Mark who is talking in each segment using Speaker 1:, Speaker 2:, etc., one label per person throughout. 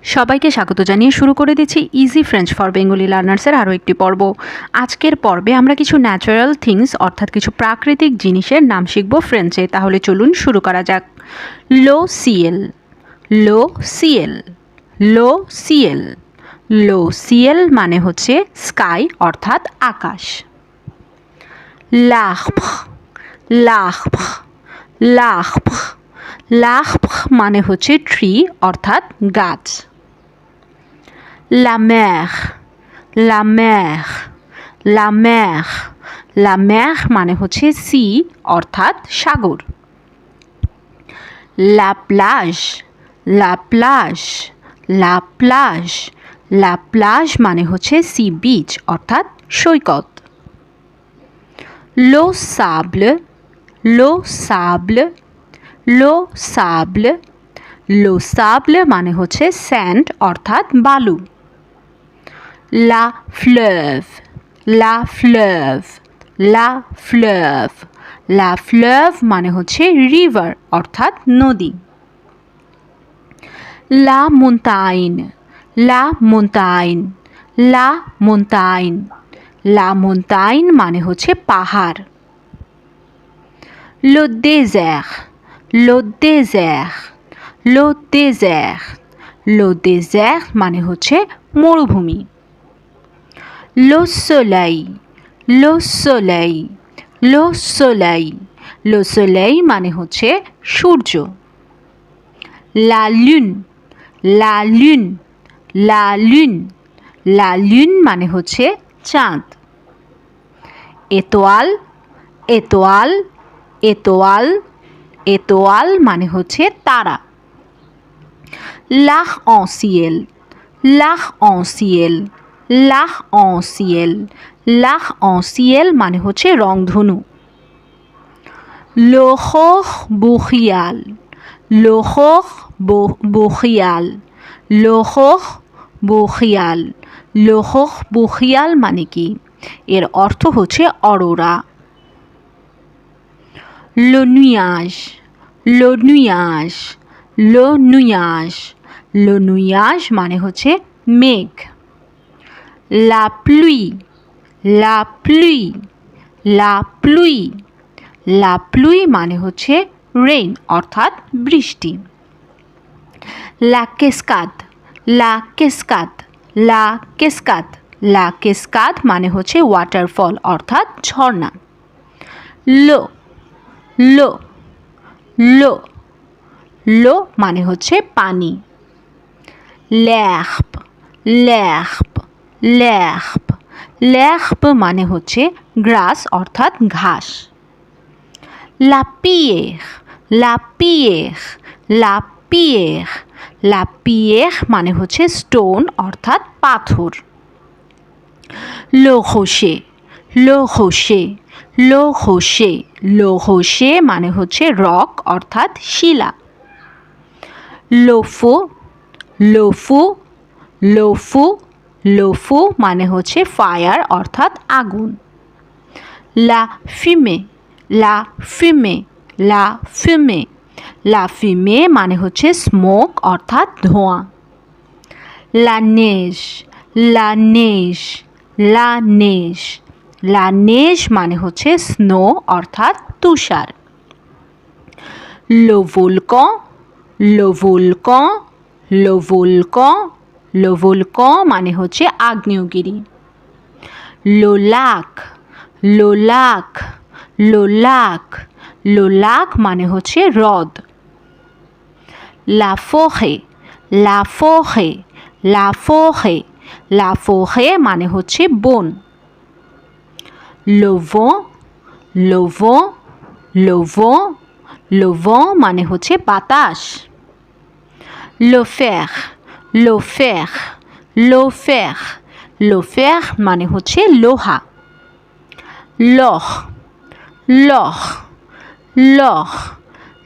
Speaker 1: সবাইকে স্বাগত জানিয়ে শুরু করে দিচ্ছি ইজি ফ্রেঞ্চ ফর বেঙ্গলি লার্নার্সের আরও একটি পর্ব। আজকের পর্বে আমরা কিছু ন্যাচারাল থিংস অর্থাৎ কিছু প্রাকৃতিক জিনিসের নাম শিখব ফ্রেঞ্চে। তাহলে চলুন শুরু করা যাক। লো সিয়েল, লো সিয়েল, লো সিয়েল। লো সিয়েল মানে হচ্ছে স্কাই অর্থাৎ আকাশ। l'arbre, l'arbre, l'arbre, l'arbre মানে হচ্ছে ট্রি অর্থাৎ গাছ। la mer, la mer, la mer, la mer মানে হচ্ছে সি অর্থাৎ সাগর। la plage, la plage, la plage, la plage মানে হচ্ছে সি বিচ অর্থাৎ সৈকত। le sable, le sable, le sable, le sable মানে হচ্ছে স্যান্ড অর্থাৎ বালু। la fleuve, la fleuve, la fleuve, la fleuve মানে হচ্ছে রিভার অর্থাৎ নদী। la montagne, la montagne, la montagne, la montagne মানে হচ্ছে পাহাড়। le désert, le désert, le désert, le désert মানে হচ্ছে মরুভূমি। le soleil, le soleil, le soleil, le soleil মানে হচ্ছে সূর্য। la lune, la lune, la lune, la lune মানে হচ্ছে চাঁদ। étoile, étoile, étoile, étoile মানে হচ্ছে তারা। l'arc-en-ciel, l'arc-en-ciel, l'arc-en-ciel, l'arc-en-ciel মানে হচ্ছে রংধনু। l'aurore boréale, l'aurore boréale, l'aurore boréale, l'aurore boréale মানে কি? এর অর্থ হচ্ছে Arora. le nuage, le nuage, le nuage, le nuage মানে হচ্ছে মেঘ। la pluie, la pluie, la pluie, la pluie মানে হচ্ছে রেইন অর্থাৎ বৃষ্টি। la cascade, la cascade, la cascade, la cascade মানে হচ্ছে ওয়াটারফল অর্থাৎ ঝর্ণা। l'eau, l'eau, l'eau, l'eau মানে হচ্ছে পানি। l'herbe, l'herbe, l'herbe, l'herbe মানে হচ্ছে গ্রাস অর্থাৎ ঘাস। la pierre, la pierre, la pierre, la pierre মানে হচ্ছে স্টোন অর্থাৎ পাথর। le rocher, le rocher, le rocher, le rocher মানে হচ্ছে রক অর্থাৎ শিলা। le feu, le feu, le feu, le feu মানে হচ্ছে ফায়ার অর্থাৎ আগুন। la fumée, la fumée, la fumée, la fumée মানে হচ্ছে স্মোক অর্থাৎ ধোঁয়া। la neige, la neige, la neige, la neige মানে হচ্ছে স্নো অর্থাৎ তুষার। le volcan, le volcan, le volcan, le volcan মানে হচ্ছে আগ্নেয়গিরি। le lac, le lac, le lac, le lac মানে হচ্ছে হ্রদ। la forêt, la forêt, la forêt, la forêt মানে হচ্ছে বন। le vent, le vent, le vent, le vent মানে হচ্ছে বাতাস। le fer, le fer, le fer, le fer মানে হচ্ছে লোহা। l'or, l'or, l'or,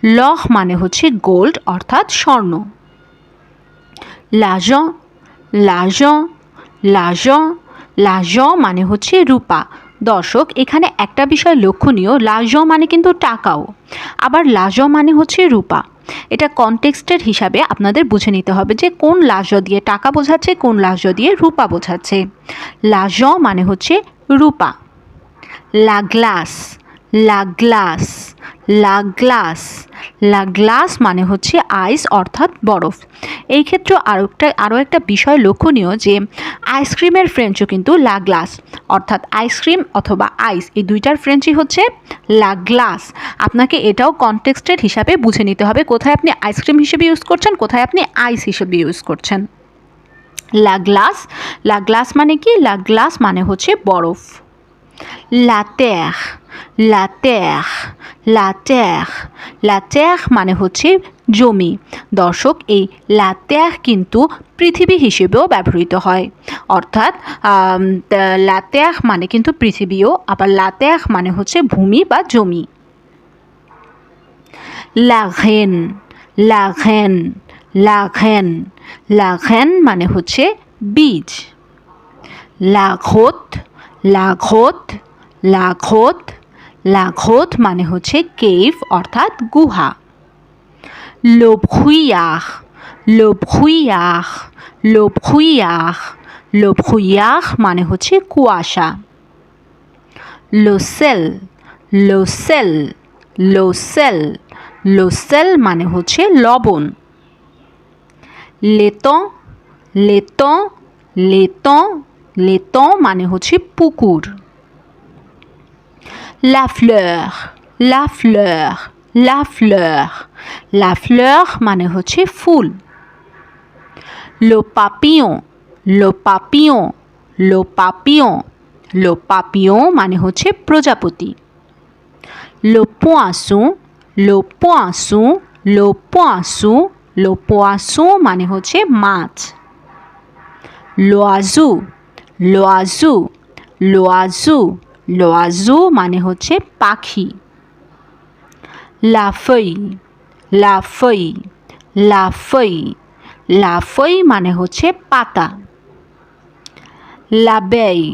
Speaker 1: l'or মানে হচ্ছে গোল্ড অর্থাৎ স্বর্ণ। l'argent, l'argent, l'argent, l'argent মানে হচ্ছে রূপা দর্শক এখানে একটা বিষয় লক্ষণীয়, লার্জেন মানে কিন্তু টাকাও, আবার লার্জেন মানে হচ্ছে রূপা। এটা কনটেক্সটের হিসাবে আপনাদের বুঝে নিতে হবে যে কোন লার্জেন দিয়ে টাকা বোঝাচ্ছে, কোন লার্জেন দিয়ে রূপা বোঝাচ্ছে। লার্জেন মানে হচ্ছে রূপা। লা গ্লাস, লা গ্লাস, লা গ্লাস, লা গ্লাস মানে হচ্ছে আইস অর্থাৎ বরফ। এই ক্ষেত্রে আরও একটা বিষয় লক্ষণীয় যে আইসক্রিমের ফ্রেঞ্চও কিন্তু লা গ্লাস, অর্থাৎ আইসক্রিম অথবা আইস এই দুইটার ফ্রেঞ্চই হচ্ছে লা গ্লাস। আপনাকে এটাও কনটেক্সটের হিসাবে বুঝে নিতে হবে কোথায় আপনি আইসক্রিম হিসেবে ইউজ করছেন, কোথায় আপনি আইস হিসেবে ইউজ করছেন। লা গ্লাস, লা গ্লাস মানে কি? লা গ্লাস মানে হচ্ছে বরফ। লা terre, la terre, la terre, la terre মানে হচ্ছে জমি। দর্শক এই la terre কিন্তু পৃথিবী হিসেবেও ব্যবহৃত হয়, অর্থাৎ la terre মানে কিন্তু পৃথিবীও, আবার la terre মানে হচ্ছে ভূমি বা জমি। la reine, la reine, la reine, la reine মানে হচ্ছে বীজ। la grotte, la grotte, la grotte, la grotte মানে হচ্ছে কেভ অর্থাৎ গুহা। le brouillard, le brouillard, le brouillard, le brouillard মানে হচ্ছে কুয়াশা। le sel, le sel, le sel, le sel মানে হচ্ছে লবণ। l'étang, l'étang, l'étang, l'étang মানে হচ্ছে পুকুর। la fleur, la fleur, la fleur, la fleur মানে হচ্ছে ফুল। le papillon, le papillon, le papillon, le papillon মানে হচ্ছে প্রজাপতি। le poisson, le poisson, le poisson, le poisson মানে হচ্ছে মাছ। l'oiseau, l'oiseau, l'oiseau, l'oiseau মানে হচ্ছে পাখি। la feuille, la feuille, la feuille, la feuille মানে হচ্ছে পাতা। l'abeille,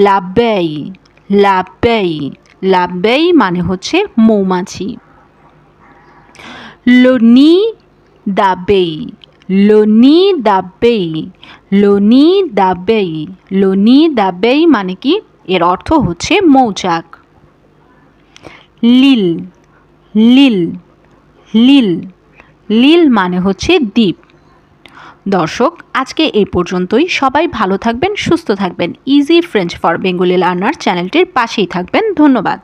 Speaker 1: l'abeille, l'abeille, l'abeille মানে হচ্ছে মৌমাছি। le nid d'abeille, le nid d'abeille, le nid d'abeille, le nid d'abeille মানে কি? এর অর্থ হচ্ছে মৌচাক। l'île, l'île, l'île, l'île মানে হচ্ছে দ্বীপ। দর্শক আজকে এই পর্যন্তই। সবাই ভালো থাকবেন, সুস্থ থাকবেন। Easy French for Bengali learner চ্যানেলটির পাশেই থাকবেন। ধন্যবাদ।